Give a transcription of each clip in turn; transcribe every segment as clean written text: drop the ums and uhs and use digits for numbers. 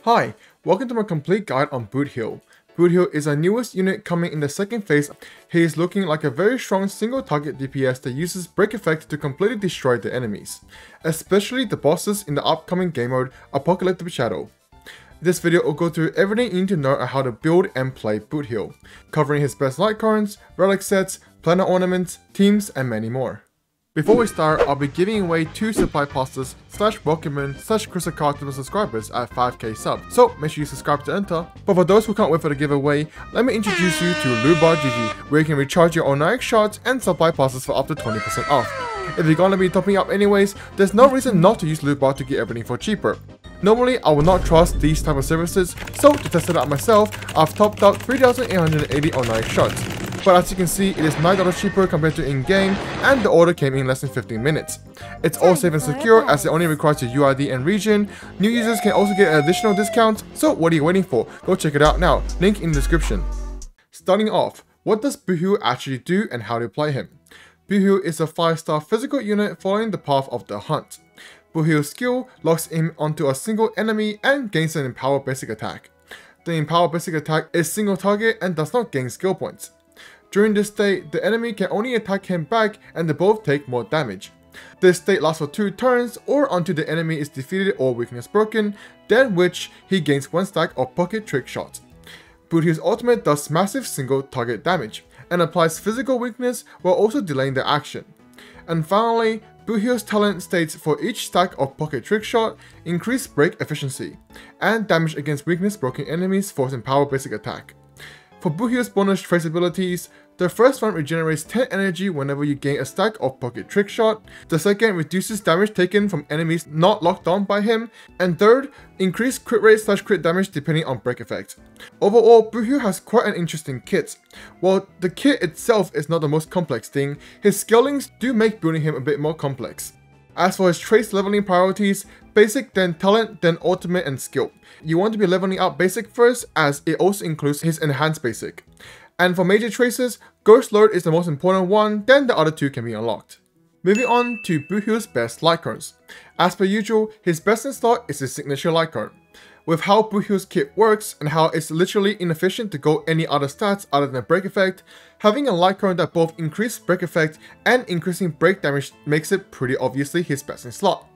Hi, welcome to my complete guide on Boothill. Boothill is our newest unit coming in the second phase. He is looking like a very strong single target DPS that uses break effect to completely destroy the enemies, especially the bosses in the upcoming game mode Apocalyptic Shadow. This video will go through everything you need to know on how to build and play Boothill, covering his best light cards, relic sets, planar ornaments, teams, and many more. Before we start, I'll be giving away 2 supply passes /welcome crystal cards to the subscribers at 5k subs, so make sure you subscribe to enter. But for those who can't wait for the giveaway, let me introduce you to Lootbar GG, where you can recharge your Oneiric shards and supply passes for up to 20% off. If you're gonna be topping up anyways, there's no reason not to use Lootbar to get everything for cheaper. Normally, I will not trust these type of services, so to test it out myself, I've topped up 3,880 Oneiric shards. But as you can see, it is $9 cheaper compared to in-game, and the order came in less than 15 minutes. It's all safe and secure as it only requires your UID and region. New users can also get additional discounts, so what are you waiting for? Go check it out now, link in the description. Starting off, what does Boothill actually do and how to play him? Boothill is a 5-star physical unit following the path of the hunt. Boothill's skill locks him onto a single enemy and gains an Empower basic attack. The Empower basic attack is single target and does not gain skill points. During this state, the enemy can only attack him back and they both take more damage. This state lasts for 2 turns or until the enemy is defeated or weakness broken, then which he gains 1 stack of pocket trick shots. Boothill's ultimate does massive single target damage and applies physical weakness while also delaying the action. And finally, Boothill's talent states for each stack of pocket trick shot, increase break efficiency, and damage against weakness broken enemies for his Empower basic attack. For Boothill's bonus trace abilities, the first one regenerates 10 energy whenever you gain a stack of pocket trick shot, the second reduces damage taken from enemies not locked on by him, and third, increased crit rate / crit damage depending on break effect. Overall, Boothill has quite an interesting kit. While the kit itself is not the most complex thing, his scalings do make building him a bit more complex. As for his trace leveling priorities, basic, then talent, then ultimate and skill. You want to be leveling up basic first as it also includes his enhanced basic. And for major traces, Ghost Lord is the most important one, then the other 2 can be unlocked. Moving on to Boothill's best light cards. As per usual, his best in slot is his signature light card. With how Boothill's kit works and how it's literally inefficient to go any other stats other than break effect, having a light card that both increases break effect and increasing break damage makes it pretty obviously his best in slot.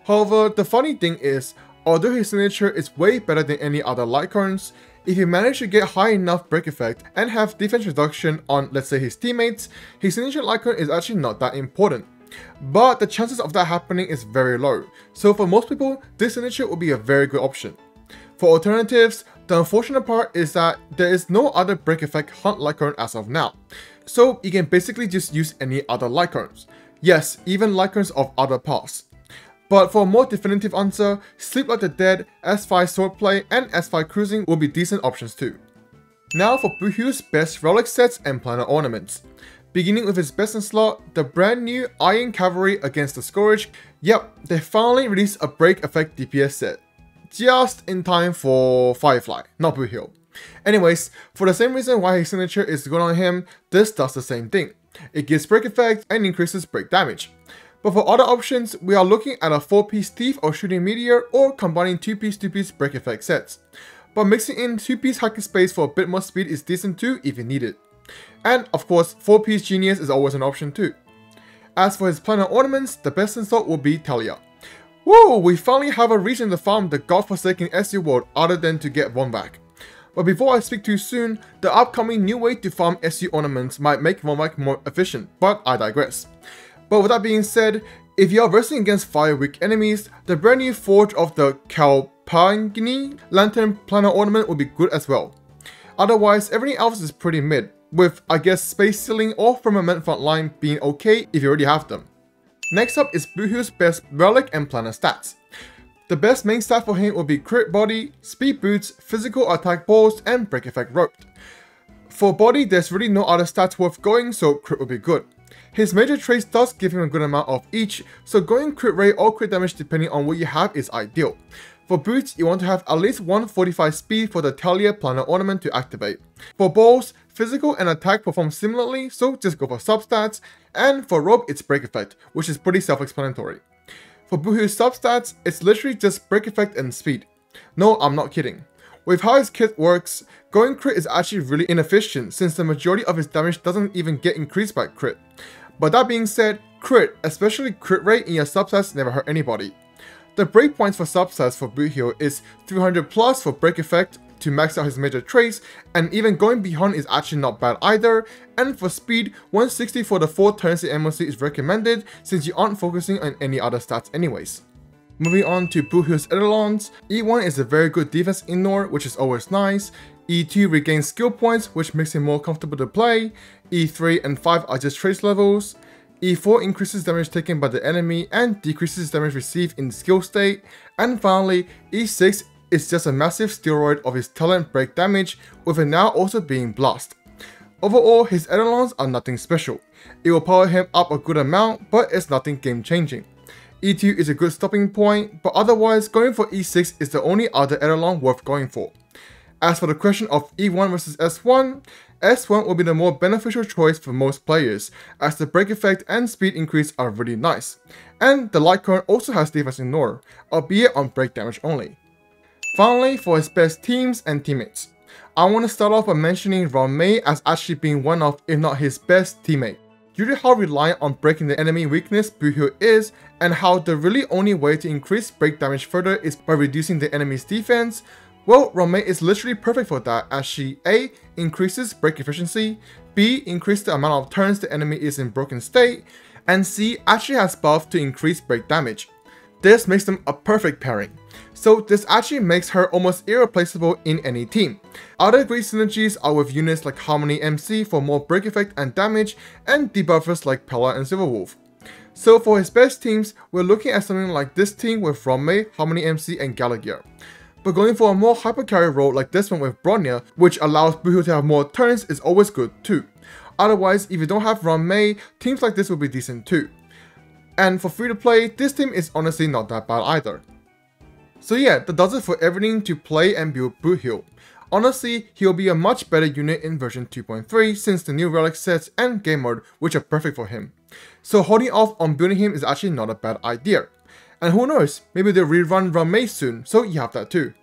However, the funny thing is, although his signature is way better than any other light cards, if you manage to get high enough break effect and have defense reduction on, let's say, his teammates, his signature light card is actually not that important. But the chances of that happening is very low, so for most people, this signature will be a very good option. For alternatives, the unfortunate part is that there is no other break effect hunt light card as of now, so you can basically just use any other light cards. Yes, even light cards of other paths. But for a more definitive answer, Sleep Like the Dead, S5 Swordplay, and S5 Cruising will be decent options too. Now for Boothill's best relic sets and planar ornaments. Beginning with his best in slot, the brand new Iron Cavalry against the Scourge. Yep, they finally released a break effect DPS set. Just in time for Firefly, not Boothill. Anyways, for the same reason why his signature is good on him, this does the same thing. It gives break effect and increases break damage. But for other options, we are looking at a 4-piece Thief or Shooting Meteor or combining 2-piece break effect sets. But mixing in 2-piece Hacking Space for a bit more speed is decent too if you need it. And of course, 4-piece Genius is always an option too. As for his planar ornaments, the best in slot will be Talia. Whoa, we finally have a reason to farm the godforsaken SU world other than to get Womvac. But before I speak too soon, the upcoming new way to farm SU ornaments might make Womvac more efficient, but I digress. But with that being said, if you are versing against fire weak enemies, the brand new Forge of the cowboy lantern planar ornament will be good as well. Otherwise, everything else is pretty mid, with I guess Space Ceiling or Firmament Frontline being okay if you already have them. Next up is Boothill's best relic and planar stats. The best main stat for him will be crit body, speed boots, physical attack balls, and break effect roped. For body, there's really no other stats worth going, so crit will be good. His major trace does give him a good amount of each, so going crit rate or crit damage depending on what you have is ideal. For boots, you want to have at least 145 speed for the Talia planar ornament to activate. For balls, physical and attack perform similarly, so just go for substats, and for rope it's break effect, which is pretty self-explanatory. For Boothill's substats, it's literally just break effect and speed. No, I'm not kidding. With how his kit works, going crit is actually really inefficient since the majority of his damage doesn't even get increased by crit. But that being said, crit, especially crit rate in your substats, never hurt anybody. The breakpoints for substats for Boothill is 300 plus for break effect to max out his major traits, and even going beyond is actually not bad either. And for speed, 160 for the 4 turns in MOC is recommended since you aren't focusing on any other stats anyways. Moving on to Boothill's Eidolons, E1 is a very good defense ignore, which is always nice. E2 regains skill points, which makes him more comfortable to play. E3 and 5 are just trace levels. E4 increases damage taken by the enemy and decreases damage received in skill state. And finally, E6 is just a massive steroid of his talent break damage, with it now also being blast. Overall, his Eidolons are nothing special. It will power him up a good amount, but it's nothing game changing. E2 is a good stopping point, but otherwise going for E6 is the only other Eidolon worth going for. As for the question of E1 versus S1, S1 will be the more beneficial choice for most players, as the break effect and speed increase are really nice. And the light current also has defense ignore, albeit on break damage only. Finally, for his best teams and teammates. I want to start off by mentioning Ronmei as actually being one of, if not his best teammate. Due to how reliant on breaking the enemy weakness Boothill is, and how the really only way to increase break damage further is by reducing the enemy's defense, well, Ronmei is literally perfect for that, as she A. increases break efficiency, B. increases the amount of turns the enemy is in broken state, and C. actually has buff to increase break damage. This makes them a perfect pairing. So this actually makes her almost irreplaceable in any team. Other great synergies are with units like Harmony MC for more break effect and damage, and debuffers like Pella and Silverwolf. So for his best teams, we're looking at something like this team with Ronmei, Harmony MC and Gallagher. But going for a more hyper carry role like this one with Bronya, which allows Boothill to have more turns, is always good too. Otherwise, if you don't have Ronmei, teams like this will be decent too. And for free to play, this team is honestly not that bad either. So yeah, that does it for everything to play and build Boothill. Honestly, he'll be a much better unit in version 2.3 since the new Relic sets and game mode, which are perfect for him. So holding off on building him is actually not a bad idea. And who knows, maybe they'll rerun Ronmei soon, so you have that too.